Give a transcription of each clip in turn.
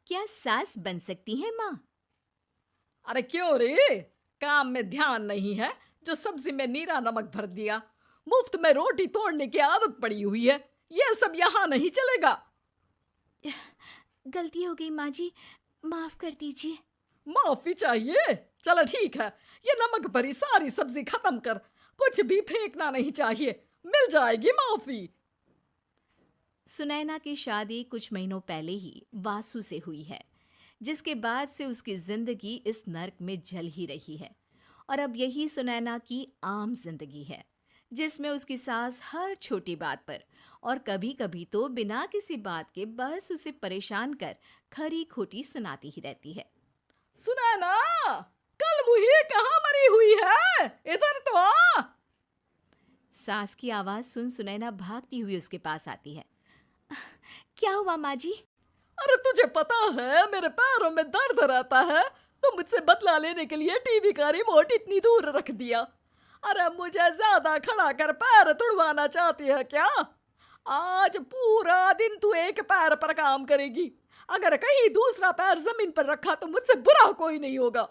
क्या सास बन सकती है माँ? अरे क्यों रे? काम में ध्यान नहीं है जो सब्जी में नीरा नमक भर दिया। मुफ्त में रोटी तोड़ने की आदत पड़ी हुई है। यह सब यहाँ नहीं चलेगा। गलती हो गई माँ जी, माफ कर दीजिए। माफी चाहिए? चलो ठीक है, ये नमक भरी सारी सब्जी खत्म कर। कुछ भी फेंकना नहीं चाहिए, मिल जाएगी माफी। सुनैना की शादी कुछ महीनों पहले ही वासु से हुई है, जिसके बाद से उसकी जिंदगी इस नर्क में जल ही रही है। और अब यही सुनैना की आम जिंदगी है, जिसमें उसकी सास हर छोटी बात पर और कभी कभी तो बिना किसी बात के बस उसे परेशान कर खरी खोटी सुनाती ही रहती है। सुनैना, कल मुही कहाँ मरी हुई है? इधर तो आ। सास की आवाज सुन सुनैना भागती हुई उसके पास आती है। क्या हुआ माँ जी? अरे तुझे पता है मेरे पैरों में दर्द रहता है, तो मुझसे बदला लेने के लिए टीवी का रिमोट इतनी दूर रख दिया। अरे मुझे ज्यादा खड़ा कर पैर तुड़वाना चाहती है क्या? आज पूरा दिन तू एक पैर पर काम करेगी। अगर कहीं दूसरा पैर जमीन पर रखा तो मुझसे बुरा कोई नहीं होगा।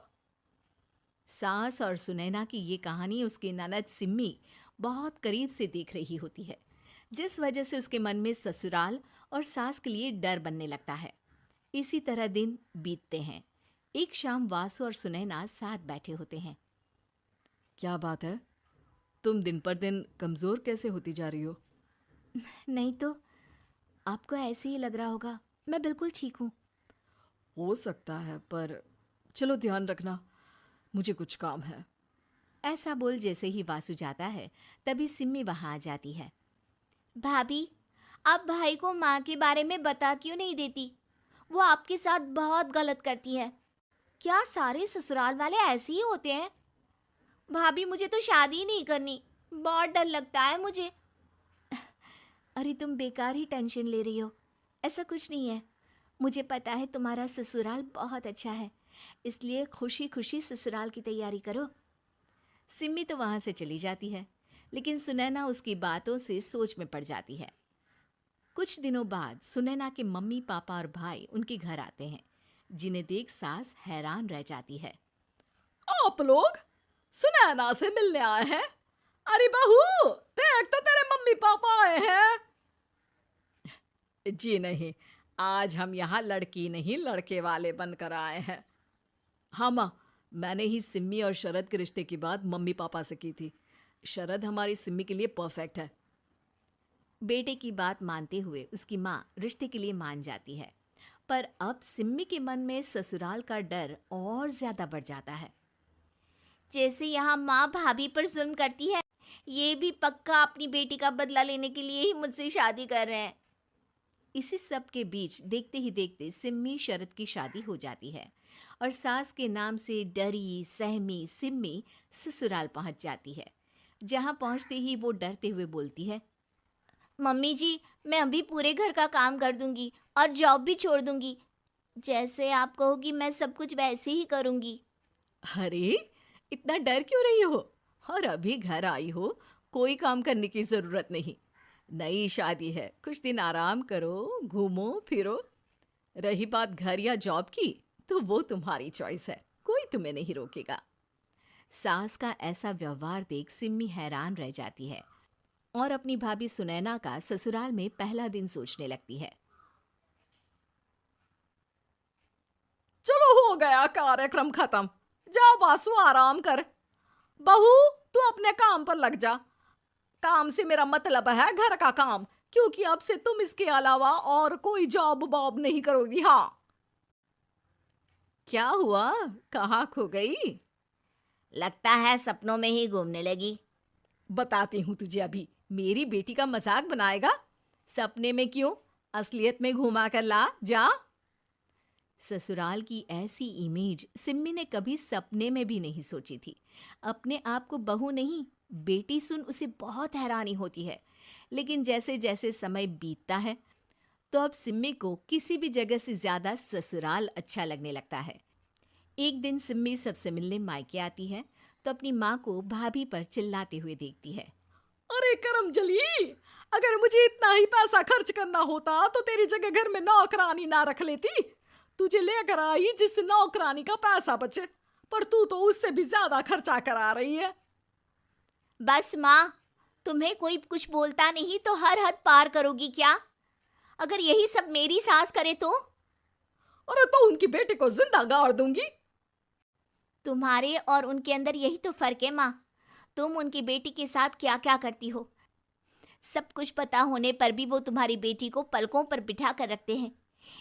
सास और सुनैना की ये कहानी उसकी ननद सिम्मी बहुत करीब से देख रही होती है, जिस वजह से उसके मन में ससुराल और सास के लिए डर बनने लगता है। इसी तरह दिन बीतते हैं। एक शाम वासु और सुनैना साथ बैठे होते हैं। क्या बात है? तुम दिन पर दिन कमजोर कैसे होती जा रही हो? नहीं तो, आपको ऐसे ही लग रहा होगा, मैं बिल्कुल ठीक हूँ। हो सकता है, पर चलो ध्यान रखना, मुझे कुछ काम है। ऐसा बोल जैसे ही वासु जाता है, तभी सिम्मी वहां आ जाती है। भाभी, आप भाई को माँ के बारे में बता क्यों नहीं देती? वो आपके साथ बहुत गलत करती है। क्या सारे ससुराल वाले ऐसे ही होते हैं? भाभी, मुझे तो शादी ही नहीं करनी, बहुत डर लगता है मुझे। अरे तुम बेकार ही टेंशन ले रही हो, ऐसा कुछ नहीं है। मुझे पता है तुम्हारा ससुराल बहुत अच्छा है, इसलिए खुशी खुशी ससुराल की तैयारी करो। सिम्मी तो वहां से चली जाती है, लेकिन सुनैना उसकी बातों से सोच में पड़ जाती है। कुछ दिनों बाद सुनैना के मम्मी पापा और भाई उनके घर आते हैं, जिन्हें देख सास हैरान रह जाती है। आप लोग सुनैना से मिलने आए हैं? अरे बहू, देख तो तेरे मम्मी पापा आए हैं। जी नहीं, आज हम यहाँ लड़की नहीं लड़के वाले बनकर आए हैं। हाँ माँ, मैंने ही सिम्मी और शरद के रिश्ते की बात मम्मी पापा से की थी। शरद हमारी सिम्मी के लिए परफेक्ट है। बेटे की बात मानते हुए उसकी माँ रिश्ते के लिए मान जाती है, पर अब सिम्मी के मन में ससुराल का डर और ज्यादा बढ़ जाता है। जैसे यहाँ माँ भाभी पर जुल्म करती है, ये भी पक्का अपनी बेटी का बदला लेने के लिए ही मुझसे शादी कर रहे हैं। इसी सब के बीच देखते ही देखते सिम्मी शरद की शादी हो जाती है और सास के नाम से डरी सहमी सिम्मी ससुराल पहुंच जाती है। जहां पहुंचते ही वो डरते हुए बोलती है, मम्मी जी, मैं अभी पूरे घर का काम कर दूंगी और जॉब भी छोड़ दूंगी। जैसे आप कहोगी मैं सब कुछ वैसे ही करूंगी। अरे, इतना डर क्यों रही हो? और अभी घर आई हो, कोई काम करने की जरूरत नहीं। नई शादी है, कुछ दिन आराम करो, घूमो फिरो। रही बात घर या जॉब की, तो वो तुम्हारी चॉइस है, कोई तुम्हें नहीं रोकेगा। सास का ऐसा व्यवहार देख सिम्मी हैरान रह जाती है और अपनी भाभी सुनैना का ससुराल में पहला दिन सोचने लगती है। चलो हो गया कार्यक्रम खत्म। जा वासु, आराम कर। बहू, तू अपने काम पर लग जा। काम से मेरा मतलब है घर का काम, क्योंकि अब से तुम इसके अलावा और कोई जॉब बॉब नहीं करोगी। हाँ। क्या हुआ? कहाँ खो गई? लगता है सपनों में ही घूमने लगी। बताती हूँ तुझे अभी। मेरी बेटी का मजाक बनाएगा? सपने में क्यों, असलियत में घुमा कर ला। जा। ससुराल की ऐसी इमेज सिम्मी ने कभी सपने में भी नहीं सोची थी। अपने आप को बहू नहीं, बेटी सुन उसे बहुत हैरानी होती है। लेकिन जैसे जैसे समय बीतता है, तो अब सिम्मी को किसी भी जगह से ज्यादा ससुराल अच्छा लगने लगता है। एक दिन सिम्मी सबसे मिलने मायके आती है, तो अपनी माँ को भाभी पर चिल्लाते हुए देखती है। अरे करमजली, अगर मुझे इतना ही पैसा खर्च करना होता तो तेरी जगह घर में नौकरानी ना रख लेती। तुझे लेकर आई जिससे नौकरानी का पैसा बचे, पर तू तो उससे भी ज्यादा खर्चा करा रही है। बस माँ, तुम्हें कोई कुछ बोलता नहीं तो हर हद पार करोगी क्या? अगर यही सब मेरी सास करे तो? अरे तो उनकी बेटी को जिंदा गाड़ दूंगी। तुम्हारे और उनके अंदर यही तो फर्क है माँ। तुम उनकी बेटी के साथ क्या क्या करती हो, सब कुछ पता होने पर भी वो तुम्हारी बेटी को पलकों पर बिठा कर रखते हैं।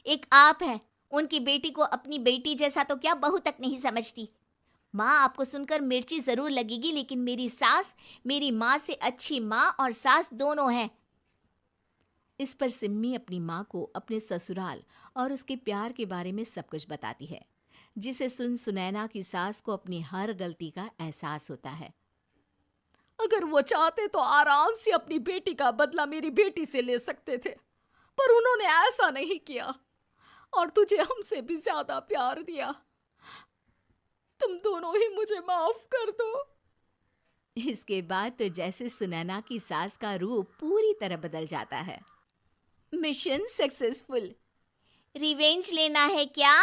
एक आप है, उनकी बेटी को अपनी बेटी जैसा तो क्या बहू तक नहीं समझती। माँ, आपको सुनकर मिर्ची जरूर लगेगी, लेकिन मेरी सास मेरी माँ से अच्छी माँ और सास दोनों हैं। इस पर सिम्मी अपनी माँ को अपने ससुराल और उसके प्यार के बारे में सब कुछ बताती है, जिसे सुन सुनैना की सास को अपनी हर गलती का एहसास होता है। अगर वो चाहते तो आराम से अपनी बेटी का बदला मेरी बेटी से ले सकते थे, पर उन्होंने ऐसा नहीं किया और तुझे हमसे भी ज्यादा प्यार दिया। तुम दोनों ही मुझे माफ कर दो। इसके बाद तो जैसे सुनैना की सास का रूप पूरी तरह बदल जाता है। Mission successful. रिवेंज लेना है क्या?